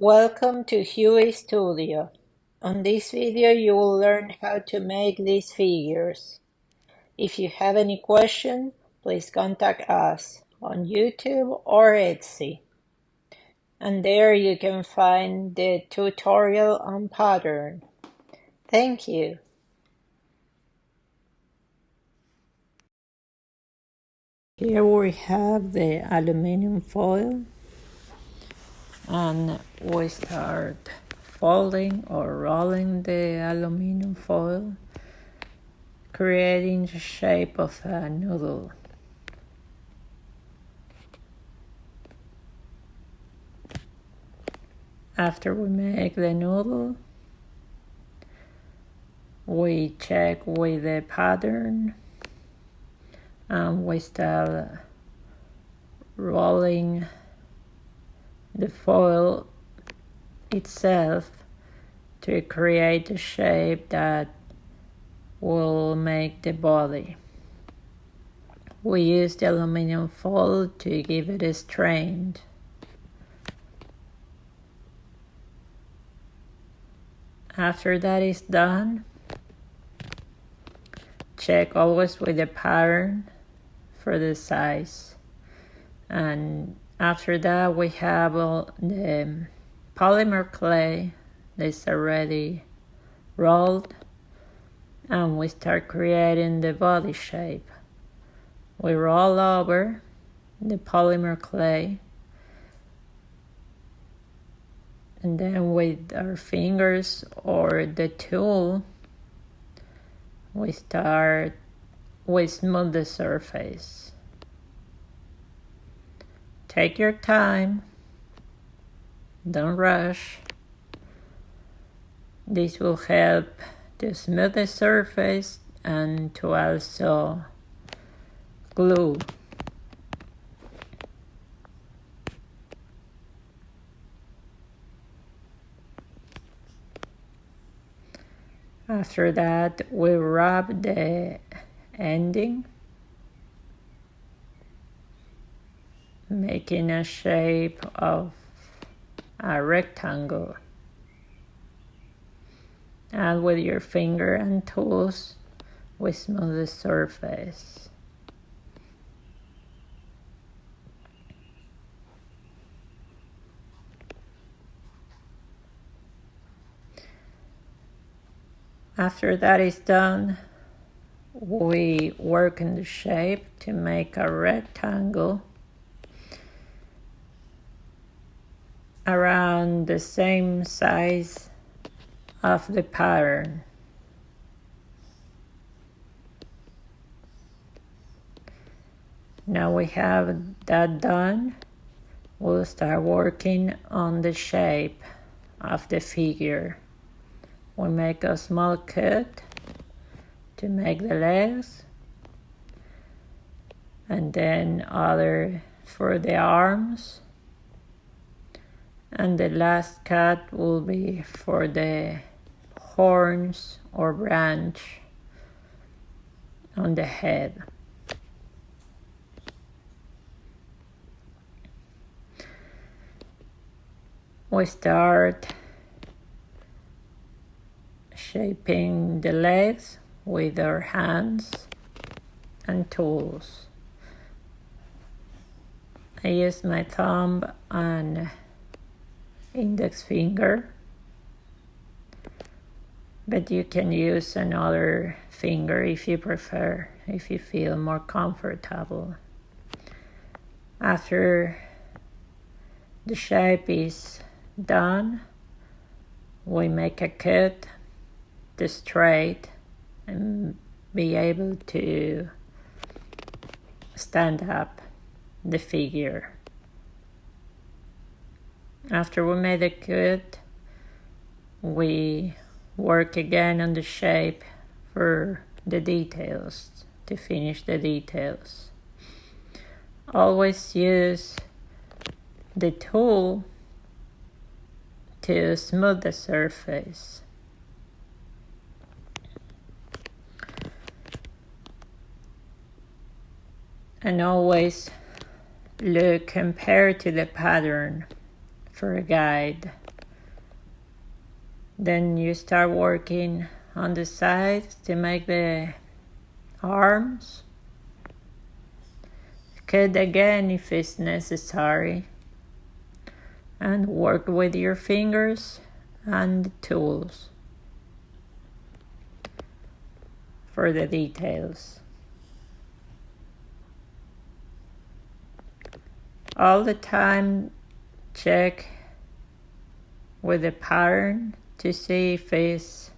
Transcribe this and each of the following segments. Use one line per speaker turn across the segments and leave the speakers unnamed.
Welcome to Hughey Studio. On this video you will learn how to make these figures. If you have any question, please contact us on YouTube or Etsy. And there you can find the tutorial on pattern. Thank you. Here we have the aluminum foil, and we start folding or rolling the aluminum foil, creating the shape of a noodle. After we make the noodle, we check with the pattern and we start rolling the foil itself to create a shape that will make the body. We use the aluminum foil to give it a strength. After that is done, check always with the pattern for the size. And after that we have the polymer clay that's already rolled, and we start creating the body shape. We roll over the polymer clay, and then with our fingers or the tool, we smooth the surface. Take your time, don't rush. This will help to smooth the surface and to also glue. After that, we wrap the ending, making a shape of a rectangle. And with your finger and tools, we smooth the surface. After that is done, we work in the shape to make a rectangle around the same size of the pattern. Now we have that done, we'll start working on the shape of the figure. We make a small cut to make the legs, and then other for the arms, and the last cut will be for the horns or branch on the head. We start shaping the legs with our hands and tools. I use my thumb and index finger, but you can use another finger if you prefer, if you feel more comfortable. After the shape is done, we make a cut to straight and be able to stand up the figure. After we made a cut, we work again on the shape for the details, to finish the details. Always use the tool to smooth the surface. And always look compared to the pattern for a guide. Then you start working on the sides to make the arms. Cut again if it's necessary, and work with your fingers and tools for the details. All the time check with the pattern to see if it's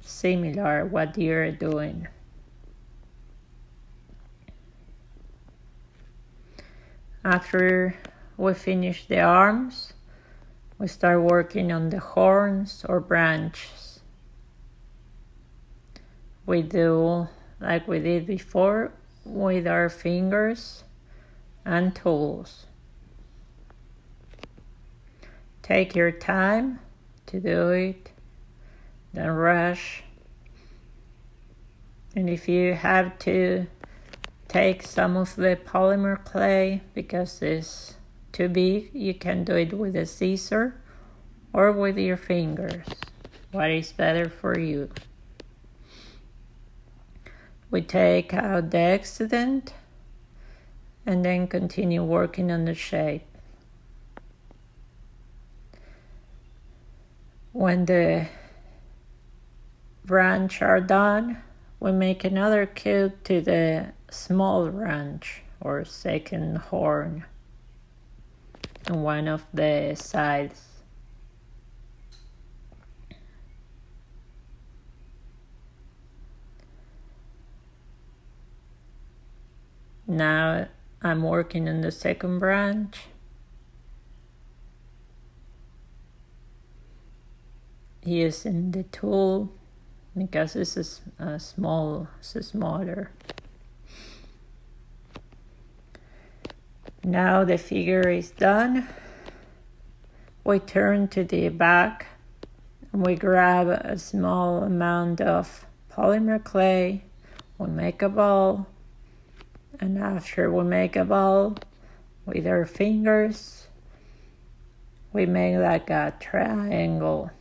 similar what you're doing. After we finish the arms, we start working on the horns or branches. We do like we did before with our fingers and tools. Take your time to do it, don't rush. And if you have to take some of the polymer clay because it's too big, you can do it with a scissor or with your fingers. What is better for you? We take out the excedent and then continue working on the shape. When the branch are done, we make another cut to the small branch or second horn on one of the sides. Now I'm working on the second branch. Using the tool because it's smaller. Now the figure is done. We turn to the back and we grab a small amount of polymer clay. We make a ball, and after we make a ball with our fingers, we make like a triangle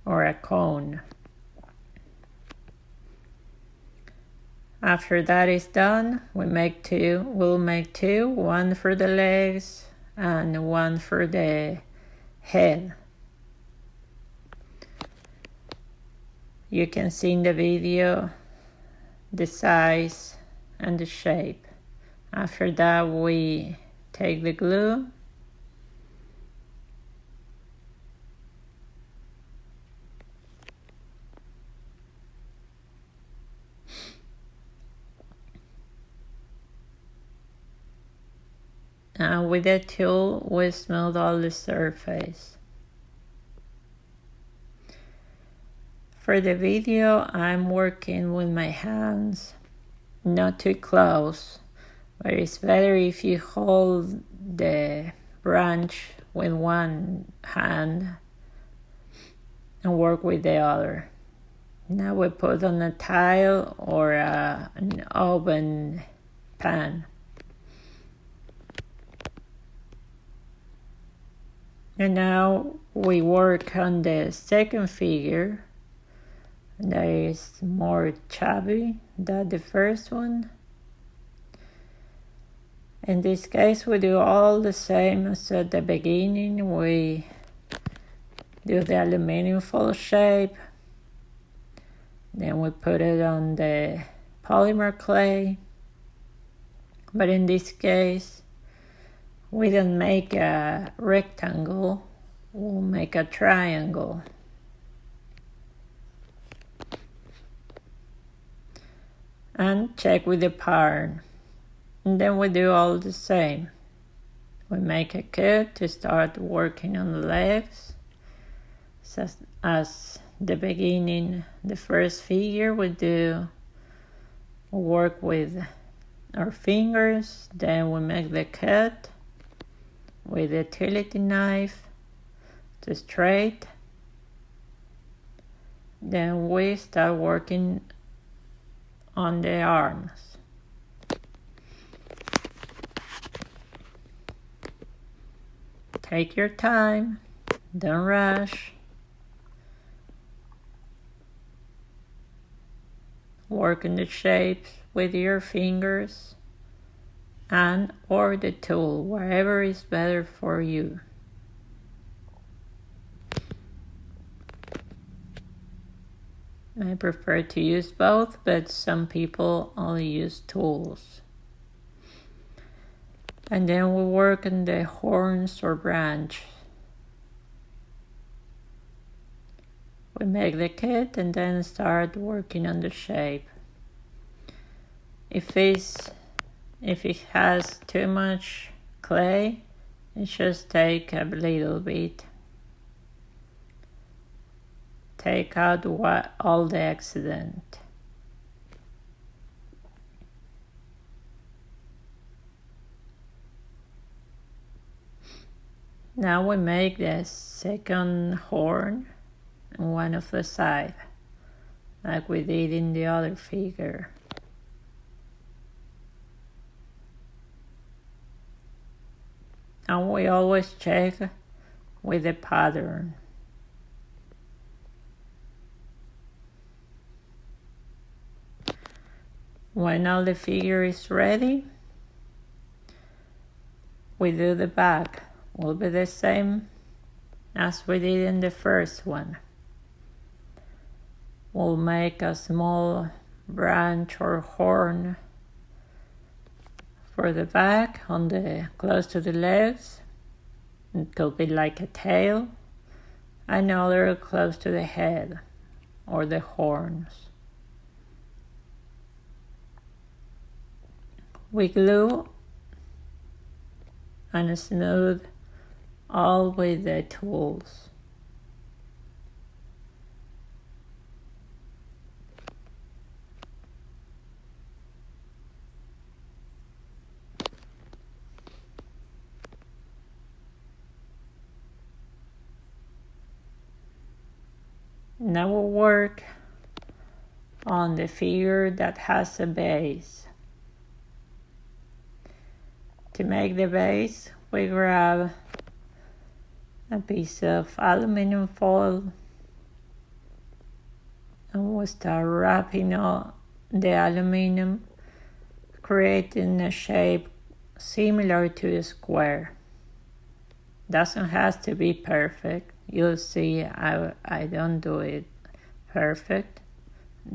or a cone. After that is done, we'll make two, one for the legs and one for the head. You can see in the video the size and the shape. After that, we take the glue and with the tool we smooth all the surface. For the video, I'm working with my hands, not too close, but it's better if you hold the branch with one hand and work with the other. Now we put on a tile or an oven pan. And now we work on the second figure. That is more chubby than the first one. In this case, we do all the same as at the beginning. We do the aluminum foil shape. Then we put it on the polymer clay. But in this case, we don't make a rectangle, we'll make a triangle. And check with the pattern. And then we do all the same. We make a cut to start working on the legs. So as the beginning, the first figure we work with our fingers, then we make the cut with a utility knife to straight. Then we start working on the arms. Take your time, don't rush. Work in the shapes with your fingers and or the tool, wherever is better for you. I prefer to use both, but some people only use tools. And then we work on the horns or branch. We make the kit and then start working on the shape. If it has too much clay, it just take a little bit. Take out all the accident. Now we make the second horn on one of the sides, like we did in the other figure. And we always check with the pattern. When all the figure is ready, we do the back. Will be the same as we did in the first one. We'll make a small branch or horn for the back on the close to the legs. It could be like a tail. Another close to the head or the horns. We glue and smooth all with the tools. Now we'll work on the figure that has a base. To make the base, we grab a piece of aluminum foil and we start wrapping all the aluminum, creating a shape similar to a square. Doesn't have to be perfect. You'll see I don't do it perfect.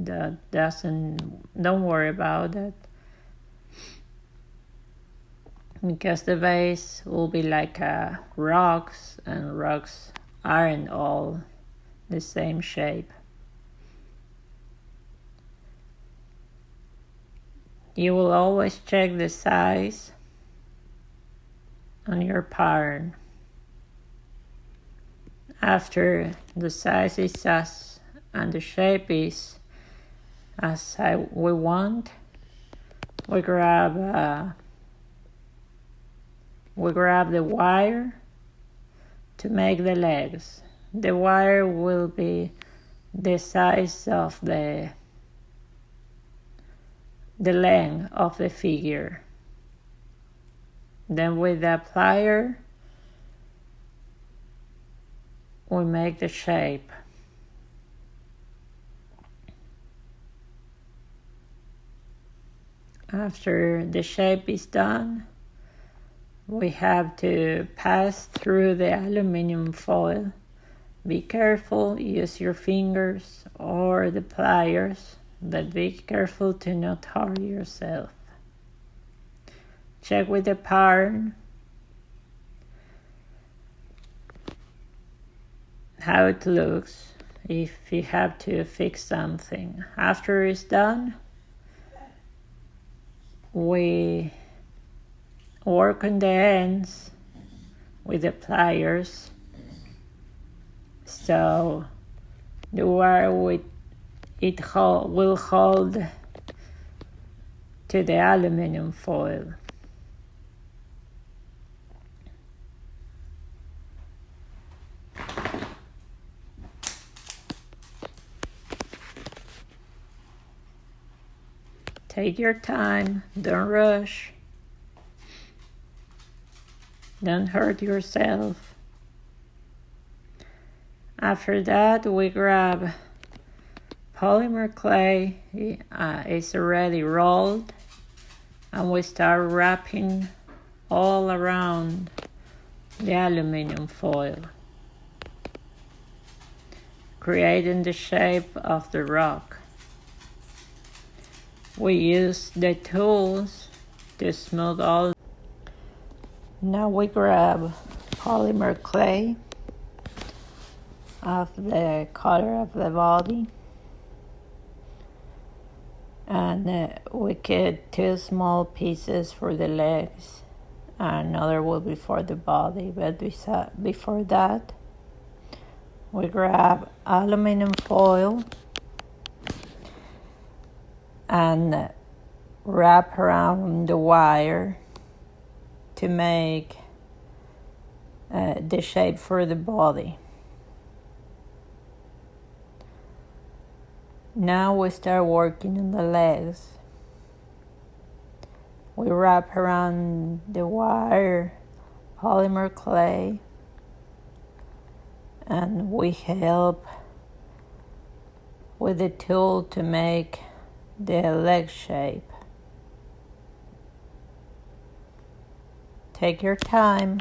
Don't worry about it. Because the base will be like rocks, and rocks aren't all the same shape. You will always check the size on your pattern. After the size is and the shape is as we want, we grab the wire to make the legs. The wire will be the size of the length of the figure. Then with the plier, we make the shape. After the shape is done, we have to pass through the aluminum foil. Be careful, use your fingers or the pliers, but be careful to not hurt yourself. Check with the pattern how it looks, if you have to fix something. After it's done, we work on the ends with the pliers so the wire will hold to the aluminum foil. Take your time, don't rush. Don't hurt yourself. After that, we grab polymer clay. It's already rolled, and we start wrapping all around the aluminum foil, creating the shape of the rock. We use the tools to smooth all. Now we grab polymer clay of the color of the body, and we cut 2 small pieces for the legs, and another will be for the body. But before that, we grab aluminum foil and wrap around the wire to make the shape for the body. Now we start working on the legs. We wrap around the wire polymer clay, and we help with the tool to make the leg shape. Take your time.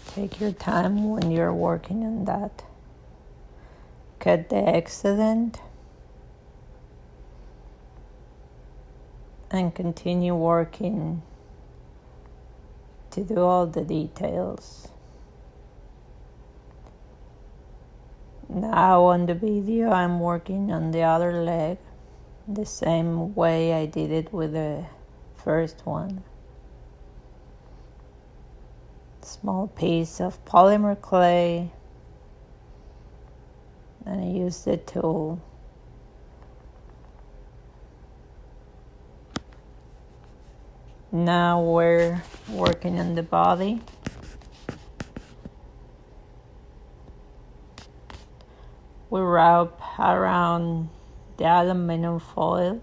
Take your time when you're working on that. Cut the excess and continue working to do all the details. Now on the video, I'm working on the other leg the same way I did it with the first one. Small piece of polymer clay, and I use the tool. Now we're working on the body. We wrap around the aluminum foil,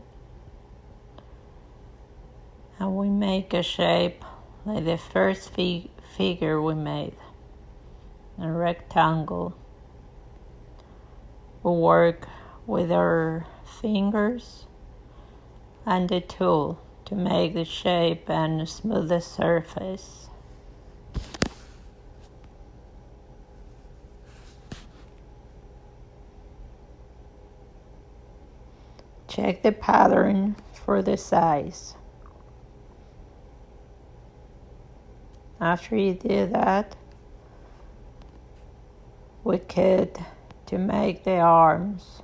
and we make a shape like the first figure we made, a rectangle. We work with our fingers and the tool to make the shape and smooth the surface. Check the pattern for the size. After you do that, we cut to make the arms.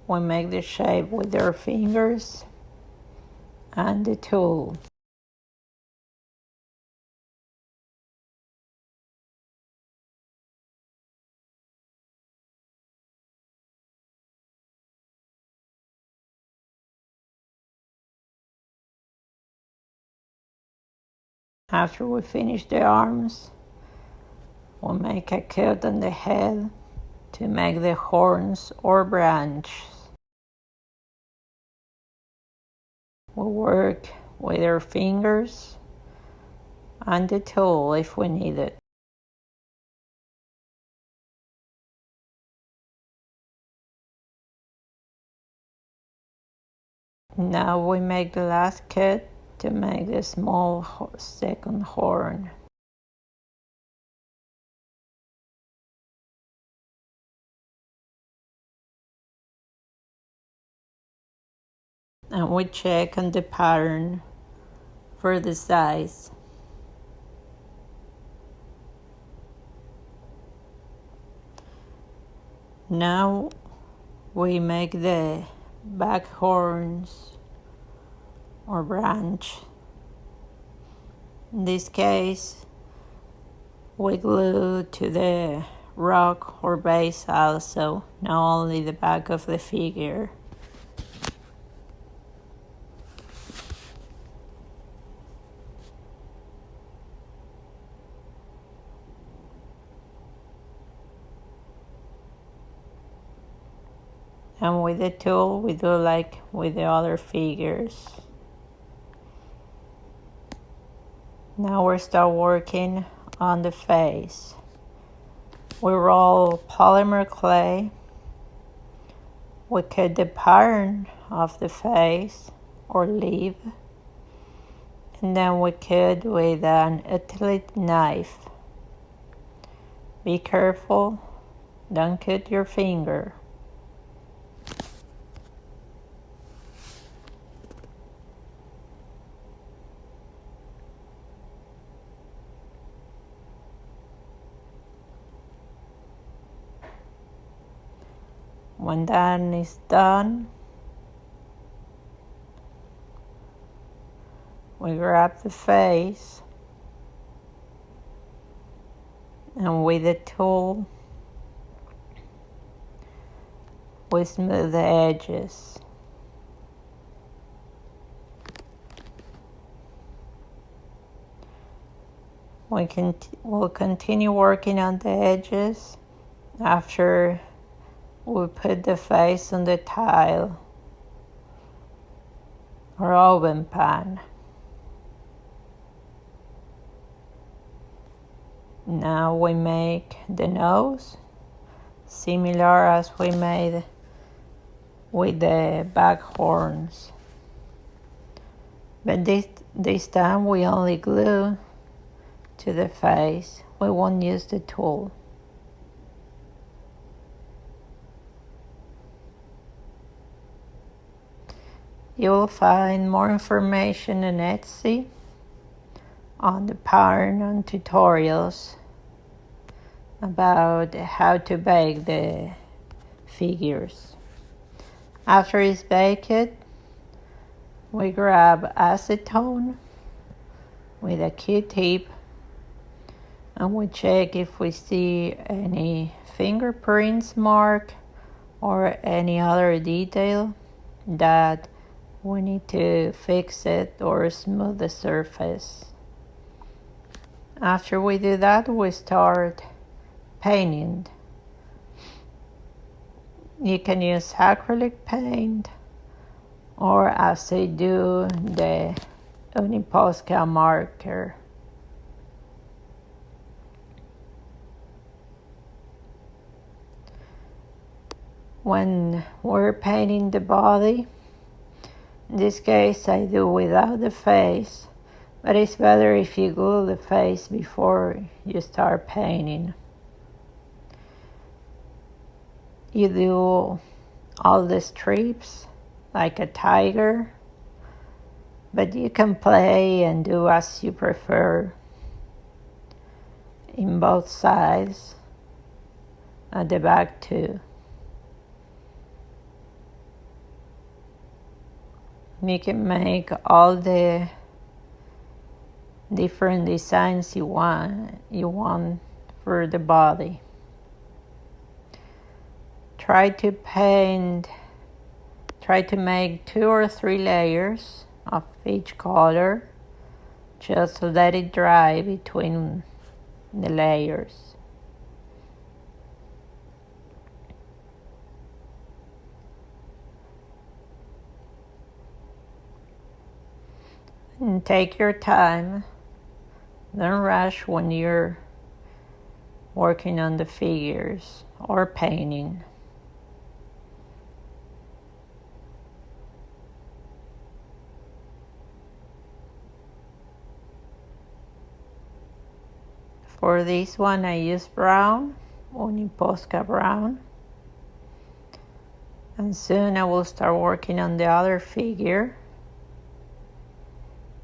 We make the shape with our fingers and the tool. After we finish the arms, we'll make a cut on the head to make the horns or branches. We work with our fingers and the tool if we need it. Now we make the last cut to make the small second horn. And we check on the pattern for the size. Now we make the back horns or branch. In this case, we glue to the rock or base also, not only the back of the figure. And with the tool, we do like with the other figures. Now we start working on the face. We roll polymer clay. We cut the pattern of the face or leaf. And then we cut with an utility knife. Be careful, don't cut your finger. When that is done, we grab the face and with the tool we smooth the edges. We'll continue working on the edges after we put the face on the tile or oven pan. Now we make the nose similar as we made with the back horns. But this time we only glue to the face. We won't use the tool. You will find more information on Etsy on the pattern and tutorials about how to bake the figures. After it's baked, we grab acetone with a Q-tip and we check if we see any fingerprints mark or any other detail that we need to fix it or smooth the surface. After we do that, we start painting. You can use acrylic paint or as I do, the Uniposca marker. When we're painting the body, in this case I do without the face, but it's better if you glue the face before you start painting. You do all the strips like a tiger, but you can play and do as you prefer in both sides, at the back too. You can make all the different designs you want for the body. Try to make 2 or 3 layers of each color. Just let it dry between the layers. And take your time. Don't rush when you're working on the figures or painting. For this one I use brown, Uniposca brown. And soon I will start working on the other figure.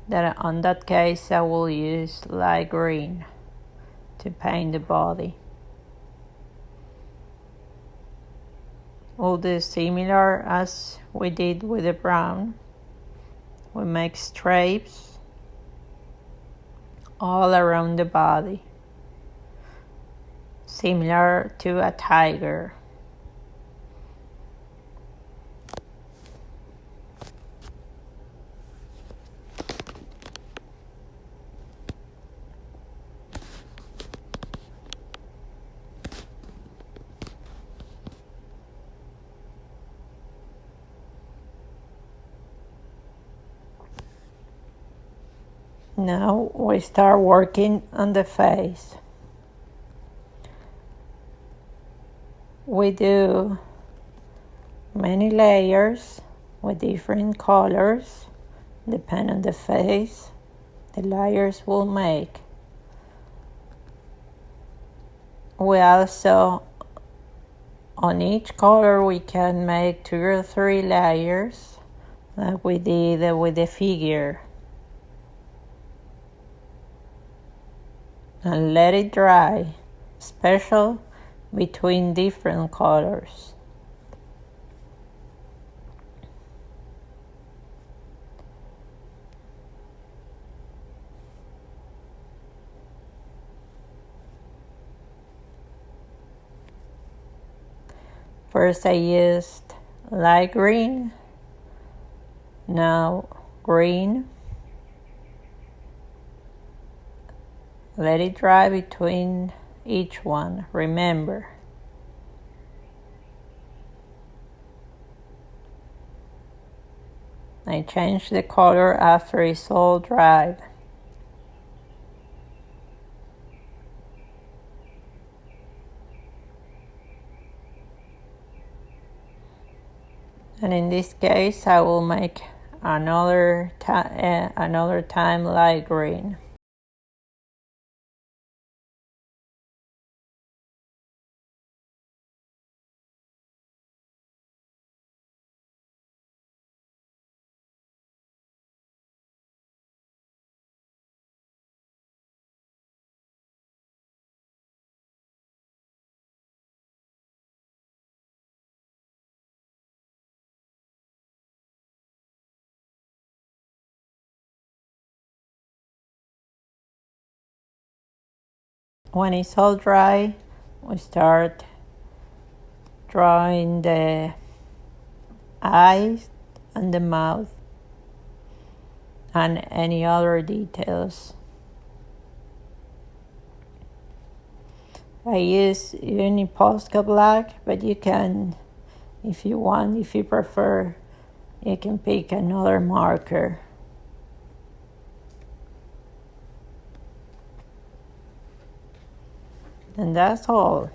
That on that case I will use light green to paint the body. We'll do similar as we did with the brown. We make stripes all around the body, similar to a tiger. Now we start working on the face. We do many layers with different colors, depending on the face the layers will make. We also, on each color, we can make 2 or 3 layers, like we did with the figure. And let it dry, especially between different colors. First I used light green, now green. Let it dry between each one, remember. I change the color after it's all dried. And in this case, I will make another time light green. When it's all dry, we start drawing the eyes and the mouth and any other details. I use Posca black, but you can, if you prefer, you can pick another marker. And that's all.